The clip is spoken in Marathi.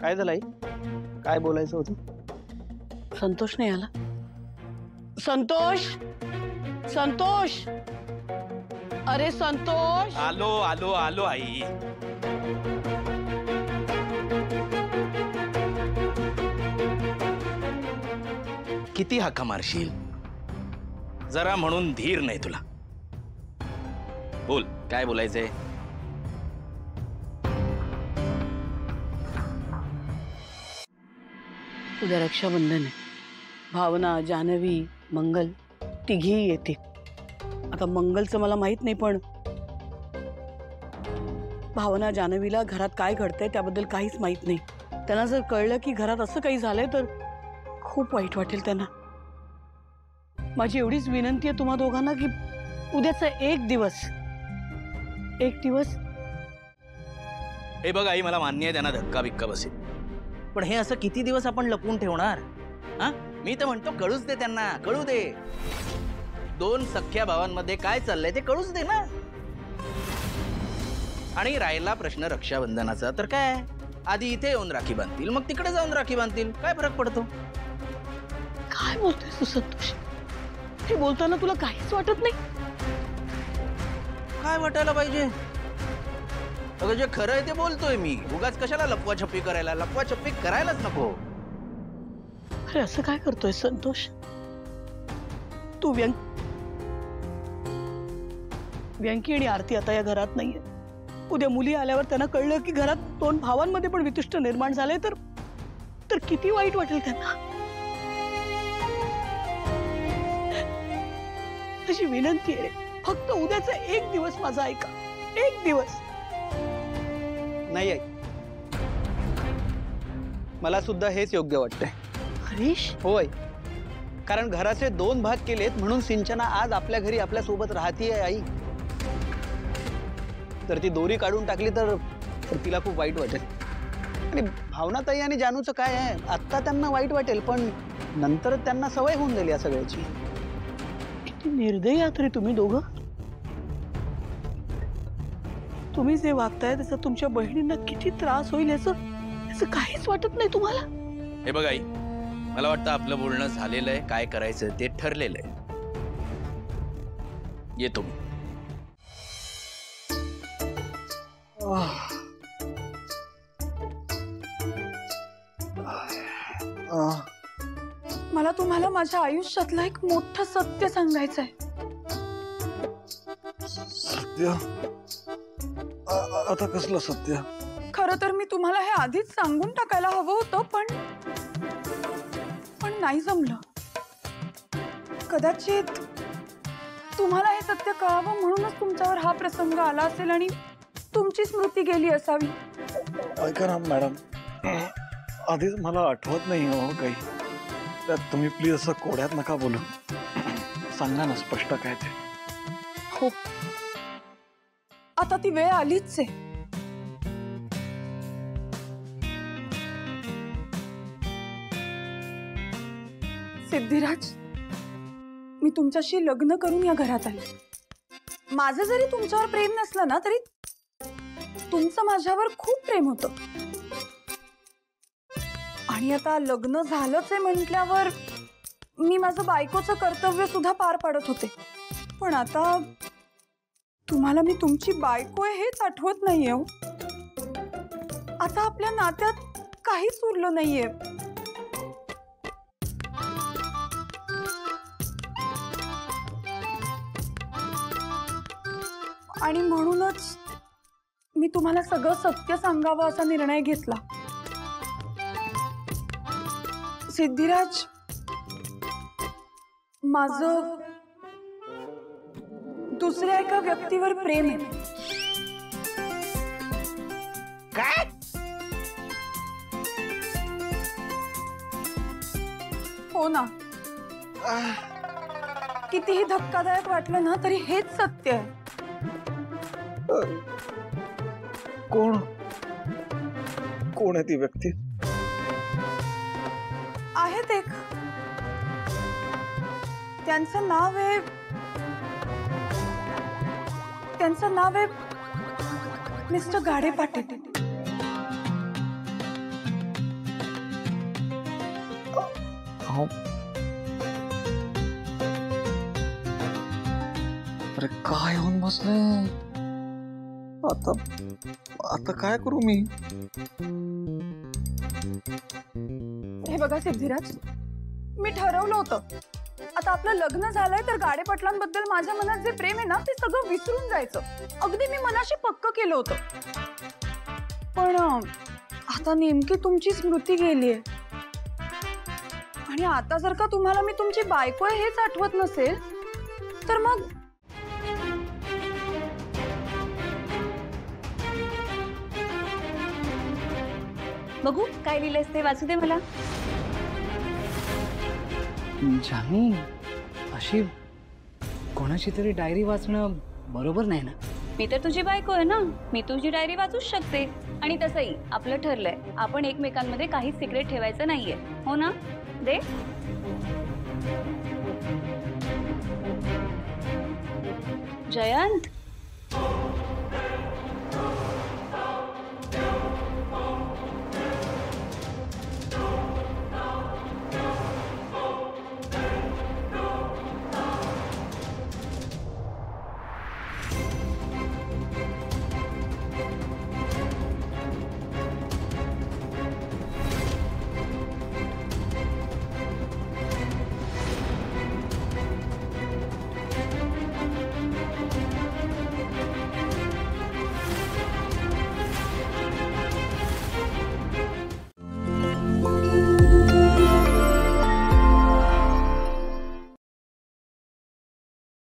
काय झालं आई? काय बोलायचं होतं? संतोष नाही आला? संतोष, संतोष, अरे संतोष. आलो आलो आलो आई. किती हाका मारशील? जरा म्हणून धीर नाही तुला. बोल, काय बोलायचंय? उद्या रक्षाबंधन आहे. भावना, जान्हवी, मंगल तिघी येतील. आता मंगलचं मला माहित नाही, पण भावना, जान्हवीला घरात काय घडतंय त्याबद्दल काहीच माहित नाही. त्यांना जर कळलं की घरात असं काही झालंय तर खूप वाईट वाटेल त्यांना. माझी एवढीच विनंती आहे तुम्हा दोघांना की उद्याचा एक दिवस हे बघ आई, मला मान्य आहे त्यांना धक्का बिक्का बसेल, पण हे असं किती दिवस आपण लपवून ठेवणार? हा, मी तर म्हणतो कळूच दे त्यांना, कळू दे. दोन सख्या भावांमध्ये काय चाललंय ते कळूच दे ना. आणि राहिला प्रश्न रक्षाबंधनाचा, तर काय आधी इथे येऊन राखी बांधतील, मग तिकडे जाऊन राखी बांधतील. काय फरक पडतो? काय बोलतोय तू संतोष? हे बोलताना तुला काहीच वाटत नाही? काय वाटायला पाहिजे? अगं जे खरं आहे ते बोलतोय मी. उगाच कशाला लपवाछपी करायला? लपवाछपी करायलाच नको. अरे असं काय करतोय संतोष? तू व्यंकी आणि आरती आता या घरात नाहीये. उद्या मुली आल्यावर त्यांना कळलं की घरात दोन भावांमध्ये पण वितुष्ट निर्माण झाले तर किती वाईट वाटेल त्यांना. अशी विनंती आहे, फक्त उद्याचा एक दिवस माझा ऐका. एक दिवस. नाही आई, मला सुद्धा हेच योग्य वाटतंय. हरीश, होय, कारण घराचे दोन भाग केलेत म्हणून सिंचना आज आपल्या घरी आपल्या सोबत राहतीये आई. तर ती दोरी काढून टाकली तर तिला खूप वाईट वाटेल. आणि भावनाताई आणि जानूचं काय आहे, आत्ता त्यांना वाईट वाटेल, पण नंतर त्यांना सवय होऊन जाईल या सगळ्याची. किती निर्दयी आहात रे तुम्ही दोघं. तुम्ही जे वागताय त्याचा तुमच्या बहिणींना किती त्रास होईल याचं काहीच वाटत नाही तुम्हाला? हे बघ आई, मला वाटतं आपलं बोलणं झालेलं आहे. काय करायचं ते ठरलेलं आहे. येतो मी. मला तुम्हाला माझ्या आयुष्यातलं एक मोठं सत्य सांगायचं आहे. सत्य? आता कसलं सत्य? खरं तर मी तुम्हाला हे आधीच सांगून टाकायला हवं होतं, पण नाही जमलं. कदाचित तुम्हाला हे सत्य कळावं म्हणूनच तुमच्यावर हा प्रसंग आला असेल आणि तुमची स्मृती गेली असावी. ऐका ना मॅडम, आधीच मला आठवत नाही हो काही. त्यात तुम्ही प्लीज असं कोड्यात नका बोलू. सांगा ना स्पष्ट काय ते. हो, आता ती वेळ आलीच आहे. सिद्धिराज, मी तुमच्याशी लग्न करून या घरात आले. माझं जरी तुमच्यावर प्रेम नसलं ना तरी तुमचं माझ्यावर खूप प्रेम होतं. आणि आता लग्न झालंच आहे म्हटल्यावर मी माझं बायकोचं कर्तव्य सुद्धा पार पाडत होते. पण आता तुम्हाला मी तुमची बायको आहे हेच आठवत नाहीये हो. आता आपल्या नात्यात काहीच उरलं नाहीये. आणि म्हणूनच मी तुम्हाला सगळं सत्य सांगावं असा निर्णय घेतला. सिद्धिराज, माझं दुसऱ्या एका व्यक्तीवर प्रेम आहे. काय? हो ना. कितीही धक्कादायक वाटलं ना तरी हेच सत्य आहे. कोण आहे ती व्यक्ती? आहेत एक. त्यांचं नाव आहे मिस्टर गाडे पाटील. अहो अरे काय होऊन बसलंय आता आता काय करू मी? हे बघा सिद्धिराज, मी ठरवलं होतं आता आपलं लग्न झालंय तर गाडे पाटलांबद्दल माझ्या मनात जे प्रेम आहे ना ते सगळं विसरून जायचं. अगदी मी मनाशी पक्क केलं होतं. पण आता नेमकी तुमची स्मृती गेलीये आणि आता जर का तुम्हाला मी तुमची बायको आहे हेच आठवत नसेल तर मग बघू काय लिहिलंयस ते वाचू दे मला. जानी अशी कोणाची तरी डायरी वाचणं बरोबर नाही ना. मी तर तुझी बायको आहे ना, मी तुझी डायरी वाचूच शकते. आणि तसंही आपलं ठरलंय आपण एकमेकांमध्ये काहीच सिक्रेट ठेवायचं नाहीये, हो ना? दे. जयंत